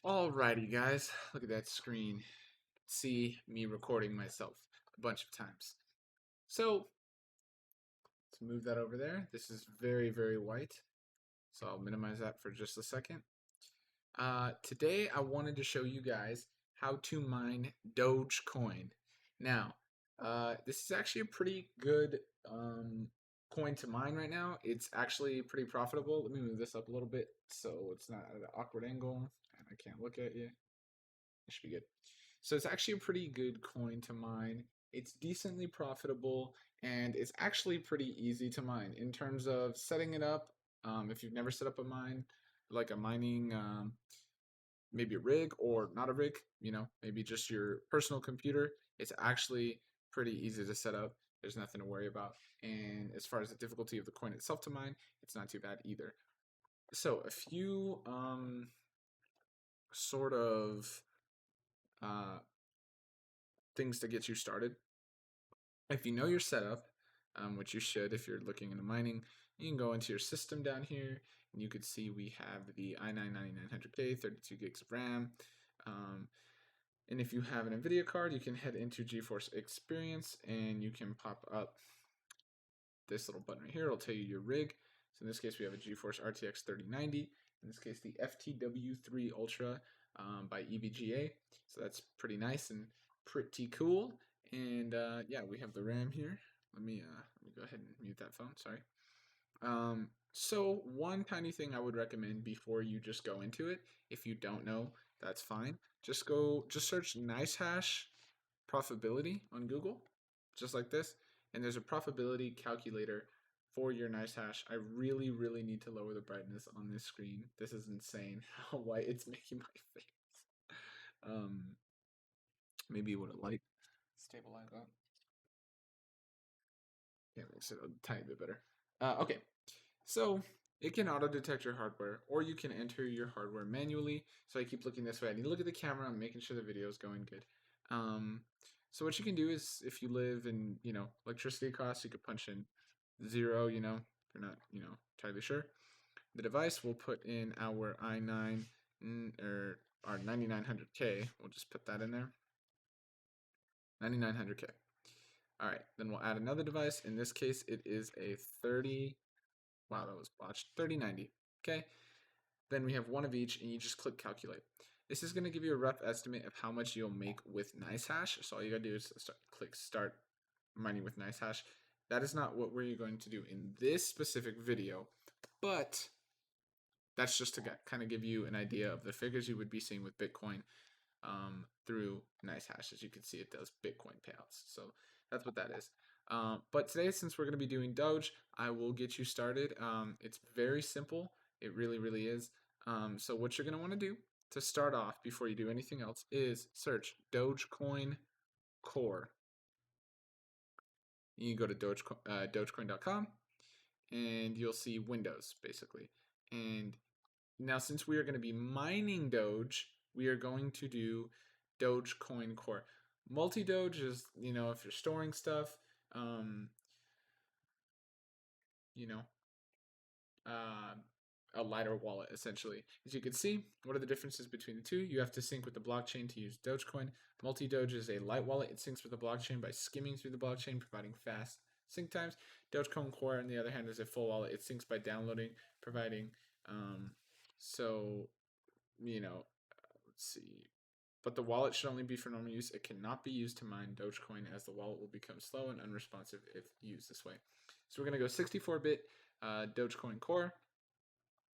Alrighty, guys, look at that screen. See me recording myself a bunch of times. So, let's move that over there. This is very, very white, so I'll minimize that for just a second. Today, I wanted to show you guys how to mine Dogecoin. Now, this is actually a pretty good coin to mine right now. It's actually pretty profitable. Let me move this up a little bit so it's not at an awkward angle and I can't look at you. It should be good. So it's actually a pretty good coin to mine. It's decently profitable and it's actually pretty easy to mine in terms of setting it up. If you've never set up a mine, like a mining, maybe a rig or not a rig, maybe just your personal computer, it's actually pretty easy to set up. There's nothing to worry about. And as far as the difficulty of the coin itself to mine, it's not too bad either. So a few sort of uh, things to get you started. If you know your setup, which you should if you're looking into mining, you can go into your system down here and you could see we have the i9-9900K, 32 gigs of RAM. And if you have an NVIDIA card, you can head into GeForce Experience and you can pop up this little button right here. It'll tell you your rig. So in this case, we have a GeForce RTX 3090. In this case, the FTW3 Ultra by EVGA. So that's pretty nice and pretty cool. And yeah, we have the RAM here. Let me go ahead and mute that phone. Sorry. So one tiny thing I would recommend before you just go into it, if you don't know, that's fine. Just search NiceHash profitability on Google, just like this, and there's a profitability calculator for your NiceHash. I really, really need to lower the brightness on this screen. This is insane how white it's making my face. Maybe with a light stabilize that. Yeah, makes it a tiny bit better. Okay, so it can auto detect your hardware, or you can enter your hardware manually. So I keep looking this way. I need to look at the camera. I'm making sure the video is going good. So what you can do is, if you live in, electricity costs, you could punch in 0. If you're not, entirely sure. The device will put in our i9 or our 9900K. We'll just put that in there. 9900K. All right, then we'll add another device. In this case, it is a 30. Wow, that was botched. 3090. Okay. Then we have one of each, and you just click calculate. This is going to give you a rough estimate of how much you'll make with NiceHash. So all you got to do is click start mining with NiceHash. That is not what we're going to do in this specific video, but that's just to kind of give you an idea of the figures you would be seeing with Bitcoin through NiceHash. As you can see, it does Bitcoin payouts. So that's what that is. But today, since we're going to be doing Doge, I will get you started. It's very simple. It really, really is. So what you're going to want to do to start off before you do anything else is search Dogecoin Core. You can go to Dogecoin.com and you'll see Windows basically. And now since we are going to be mining Doge, we are going to do Dogecoin Core. Multi-Doge is, if you're storing stuff, a lighter wallet essentially. As you can see, what are the differences between the two? You have to sync with the blockchain to use Dogecoin. Multi-Doge is a light wallet. It syncs with the blockchain by skimming through the blockchain, providing fast sync times. Dogecoin Core, on the other hand, is a full wallet. It syncs by downloading, providing let's see. But the wallet should only be for normal use. It cannot be used to mine Dogecoin, as the wallet will become slow and unresponsive if used this way. So we're going to go 64-bit Dogecoin Core.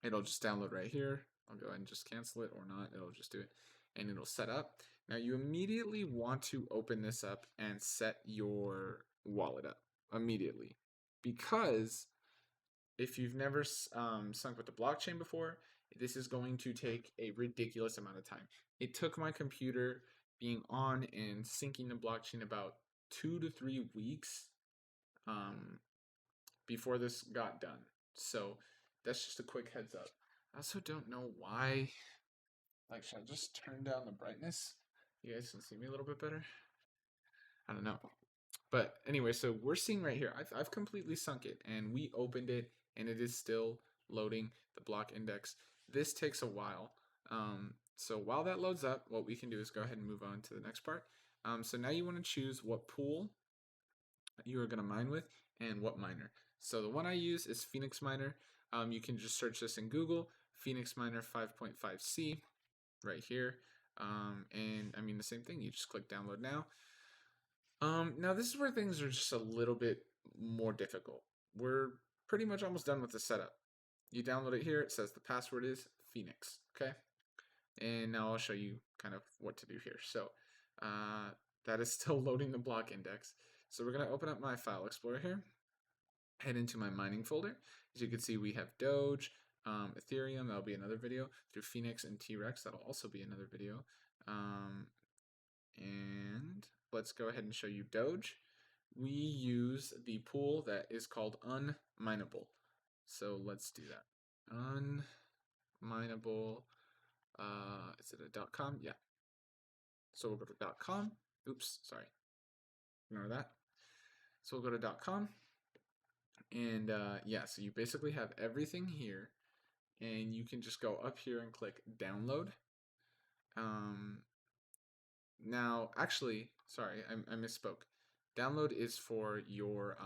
It'll just download right here. I'll go ahead and just cancel it or not. It'll just do it. And it'll set up. Now you immediately want to open this up and set your wallet up immediately. Because if you've never sunk with the blockchain before, this is going to take a ridiculous amount of time. It took my computer being on and syncing the blockchain about 2 to 3 weeks before this got done. So that's just a quick heads up. I also don't know why. Like, should I just turn down the brightness? You guys can see me a little bit better? I don't know. But anyway, so we're seeing right here, I've completely sunk it, and we opened it, and it is still loading the block index. This takes a while. So while that loads up, what we can do is go ahead and move on to the next part. So now you want to choose what pool you are going to mine with and what miner. So the one I use is Phoenix Miner. You can just search this in Google, Phoenix Miner 5.5C right here. And I mean the same thing, you just click download now. Now this is where things are just a little bit more difficult. We're pretty much almost done with the setup. You download it here, it says the password is Phoenix, okay? And now I'll show you kind of what to do here. So that is still loading the block index. So we're gonna open up my file explorer here, head into my mining folder. As you can see, we have Doge, Ethereum, that'll be another video, through Phoenix and T-Rex, that'll also be another video. And let's go ahead and show you Doge. We use the pool that is called unMineable. So let's do that. unMineable. Is it a .com? Yeah. So we'll go to .com. Oops, sorry. Ignore that. So we'll go to .com. And yeah, so you basically have everything here. And you can just go up here and click download. Now, actually, sorry, I misspoke. Download is for your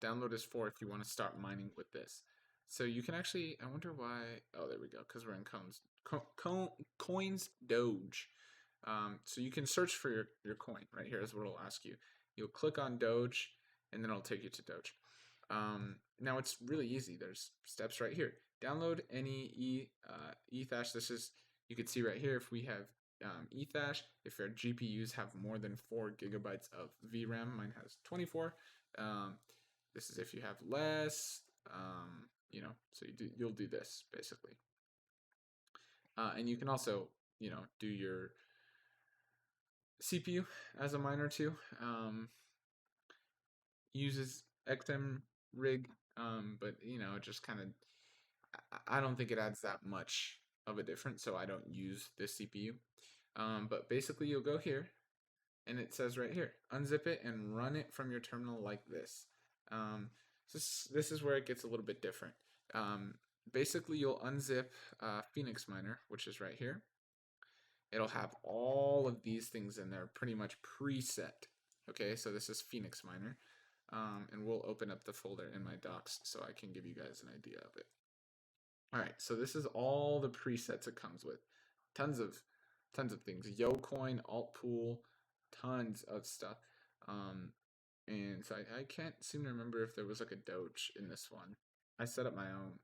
download is for if you want to start mining with this. So you can actually, I wonder why, oh, there we go, because we're in coins Doge. So you can search for your coin right here is what it'll ask you. You'll click on Doge, and then it'll take you to Doge. Now it's really easy. There's steps right here. Download any Ethash. This is, you can see right here if we have Ethash, if our GPUs have more than 4 gigabytes of VRAM, mine has 24. This is if you have less, you know, so you'll do this basically. And you can also, you know, do your CPU as a miner too. Uses XM rig, but you know, it just kind of, I don't think it adds that much of a difference, so I don't use this CPU. But basically you'll go here, and it says right here, unzip it and run it from your terminal like this. This is where it gets a little bit different. Basically you'll unzip Phoenix Miner, which is right here. It'll have all of these things in there pretty much preset. Okay, so this is Phoenix Miner. And we'll open up the folder in my docs so I can give you guys an idea of it. All right, so this is all the presets it comes with. Tons of things. YoCoin, Altpool, tons of stuff. And so I can't seem to remember if there was like a Doge in this one. I set up my own.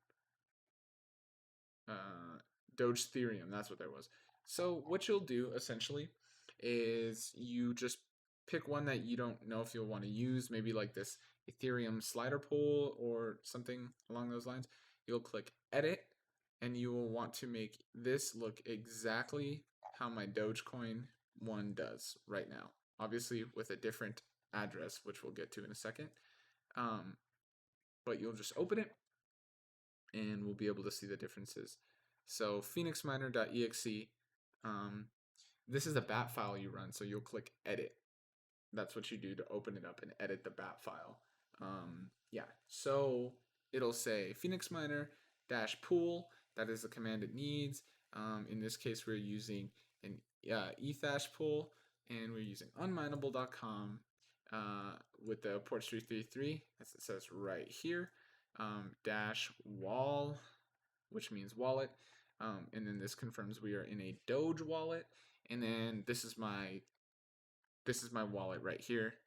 Doge Ethereum, that's what there was. So what you'll do essentially is you just pick one that you don't know if you'll want to use, maybe like this Ethereum slider pool or something along those lines. You'll click edit, and you will want to make this look exactly how my Dogecoin one does right now. Obviously with a different address, which we'll get to in a second. But you'll just open it, and we'll be able to see the differences. So phoenixminer.exe, this is a bat file you run, so you'll click edit. That's what you do to open it up and edit the bat file. Yeah, so it'll say Phoenix Miner -pool, that is the command it needs. In this case, we're using an Ethash pool, and we're using unmineable.com with the port 333, as it says right here, -wall, which means wallet. And then this confirms we are in a Doge wallet. And then this is my wallet right here,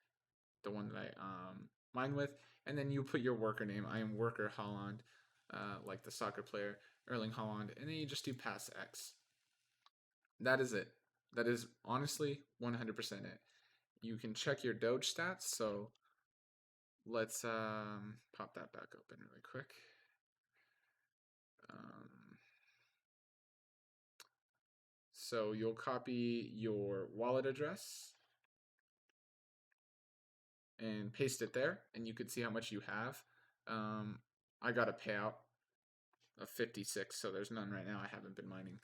the one that I mine with. And then you put your worker name. I am worker Holland, like the soccer player Erling Holland. And then you just do pass X. That is it. That is honestly 100% it. You can check your Doge stats. So let's pop that back open really quick. So you'll copy your wallet address and paste it there, and you can see how much you have. I got a payout of 56, so there's none right now. I haven't been mining.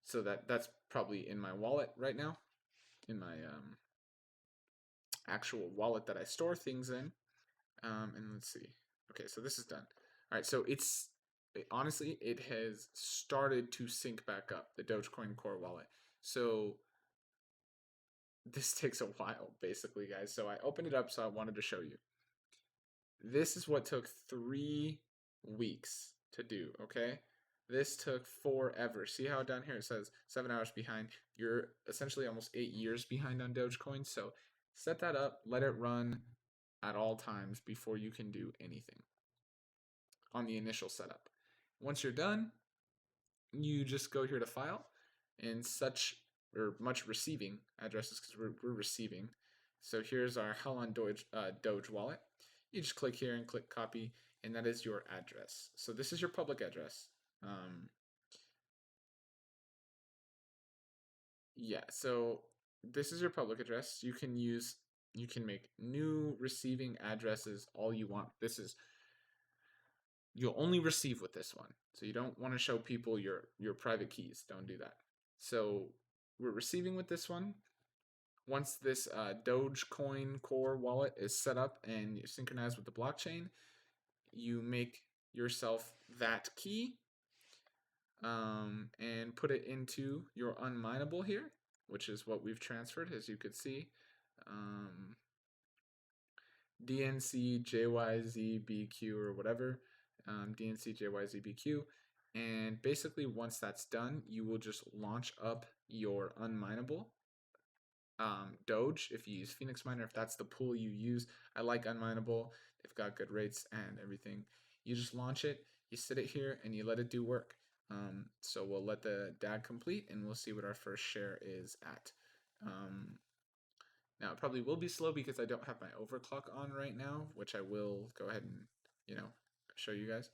So that's probably in my wallet right now, in my actual wallet that I store things in. And let's see. Okay, so this is done. All right, so it's honestly, it has started to sync back up, the Dogecoin Core wallet. So this takes a while, basically, guys. So I opened it up, so I wanted to show you. This is what took 3 weeks to do, okay? This took forever. See how down here it says 7 hours behind? You're essentially almost 8 years behind on Dogecoin. So set that up, let it run at all times before you can do anything on the initial setup. Once you're done, you just go here to file and such or much receiving addresses because we're receiving. So here's our Hell on Doge wallet. You just click here and click copy, and that is your address. So this is your public address. Yeah, so this is your public address. You can make new receiving addresses all you want. You'll only receive with this one. So you don't want to show people your private keys. Don't do that. So we're receiving with this one. Once this Dogecoin Core wallet is set up and synchronized with the blockchain, you make yourself that key and put it into your unMineable here, which is what we've transferred, as you could see. DNC JYZBQ or whatever, DNC JYZBQ. And basically, once that's done, you will just launch up your unMineable Doge if you use Phoenix Miner, if that's the pool you use. I like unMineable. They've got good rates and everything. You just launch it, you sit it here, and you let it do work. So we'll let the DAG complete, and we'll see what our first share is at. Now it probably will be slow because I don't have my overclock on right now, which I will go ahead and show you guys.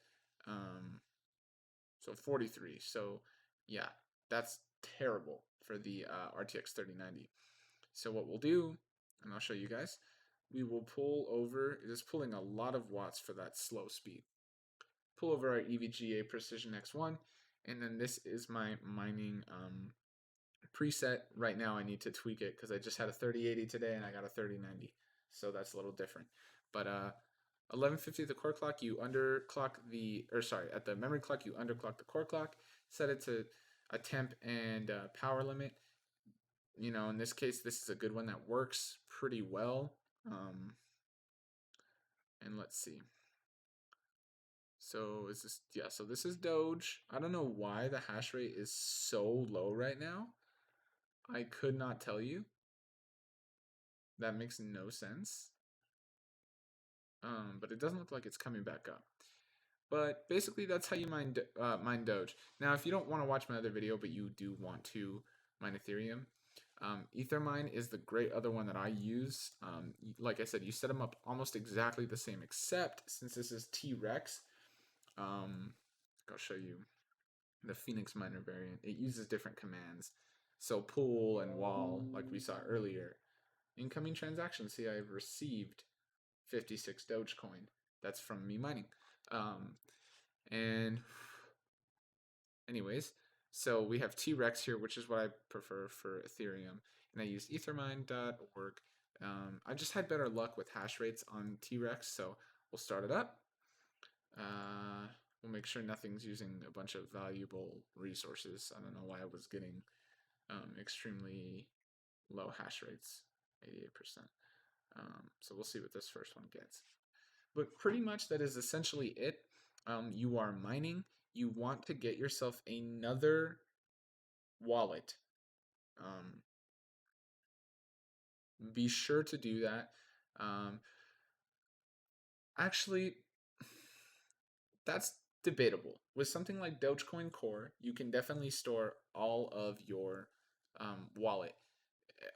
So 43. So yeah, that's terrible for the RTX 3090. So what we'll do, and I'll show you guys, we will pull over. It is pulling a lot of watts for that slow speed. Pull over our EVGA Precision X1, and then this is my mining preset. Right now I need to tweak it because I just had a 3080 today and I got a 3090, so that's a little different. But 1150 the core clock, you underclock the, or sorry, at the memory clock you underclock the core clock, set it to a temp and power limit. In this case, this is a good one that works pretty well. And let's see. So is this, yeah, so this is Doge. I don't know why the hash rate is so low right now. I could not tell you. That makes no sense. But it doesn't look like it's coming back up. But basically, that's how you mine Doge. Now, if you don't want to watch my other video, but you do want to mine Ethereum, Ethermine is the great other one that I use. Like I said, you set them up almost exactly the same, except since this is T-Rex, I'll show you the Phoenix Miner variant. It uses different commands. So pull and wall, like we saw earlier. Incoming transactions. See, I've received 56 Dogecoin. That's from me mining. And anyways, so we have T-Rex here, which is what I prefer for Ethereum. And I use ethermine.org. I just had better luck with hash rates on T-Rex, so we'll start it up. We'll make sure nothing's using a bunch of valuable resources. I don't know why I was getting extremely low hash rates, 88%. So we'll see what this first one gets. But pretty much that is essentially it. You are mining. You want to get yourself another wallet. Be sure to do that. Actually, that's debatable. With something like Dogecoin Core, you can definitely store all of your wallet,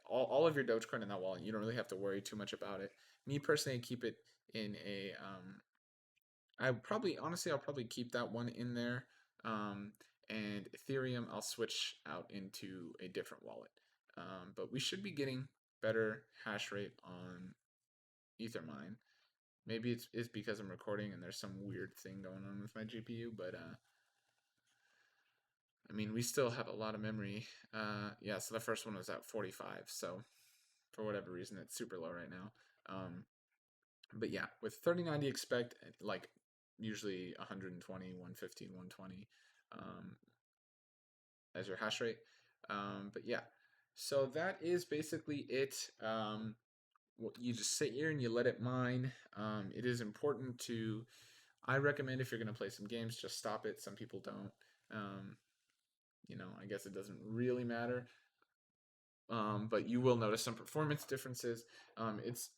all of your Dogecoin in that wallet. You don't really have to worry too much about it. Me personally, I keep it in a I'll probably keep that one in there. And Ethereum, I'll switch out into a different wallet. But we should be getting better hash rate on Ethermine. Maybe it's because I'm recording and there's some weird thing going on with my GPU, but I mean, we still have a lot of memory. Yeah, so the first one was at 45, so for whatever reason, it's super low right now. But yeah, with 3090, expect like usually 120, 115, 120 as your hash rate. But yeah, so that is basically it. You just sit here and you let it mine. It is important to, I recommend if you're going to play some games, just stop it. Some people don't. I guess it doesn't really matter. But you will notice some performance differences. It's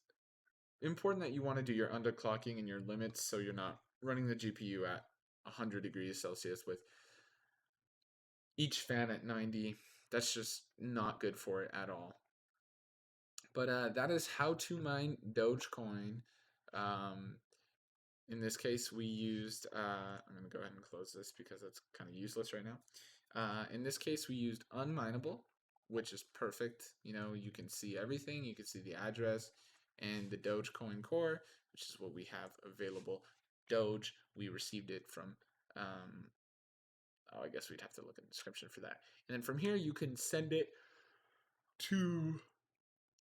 important that you want to do your underclocking and your limits so you're not running the GPU at 100 degrees Celsius with each fan at 90. That's just not good for it at all. But that is how to mine Dogecoin. In this case, we used, I'm going to go ahead and close this because it's kind of useless right now. In this case, we used unMineable, which is perfect. You can see everything. You can see the address and the Dogecoin Core, which is what we have available. Doge, we received it from, I guess we'd have to look in the description for that. And then from here, you can send it to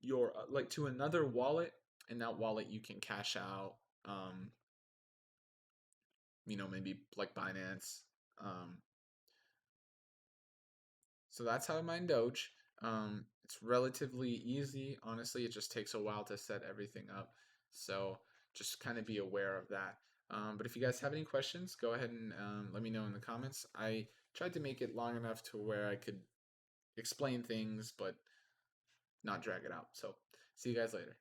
your, to another wallet. In that wallet, you can cash out, maybe like Binance. So that's how I mine Doge. It's relatively easy. Honestly, it just takes a while to set everything up. So just kind of be aware of that. But if you guys have any questions, go ahead and let me know in the comments. I tried to make it long enough to where I could explain things, but not drag it out. So see you guys later.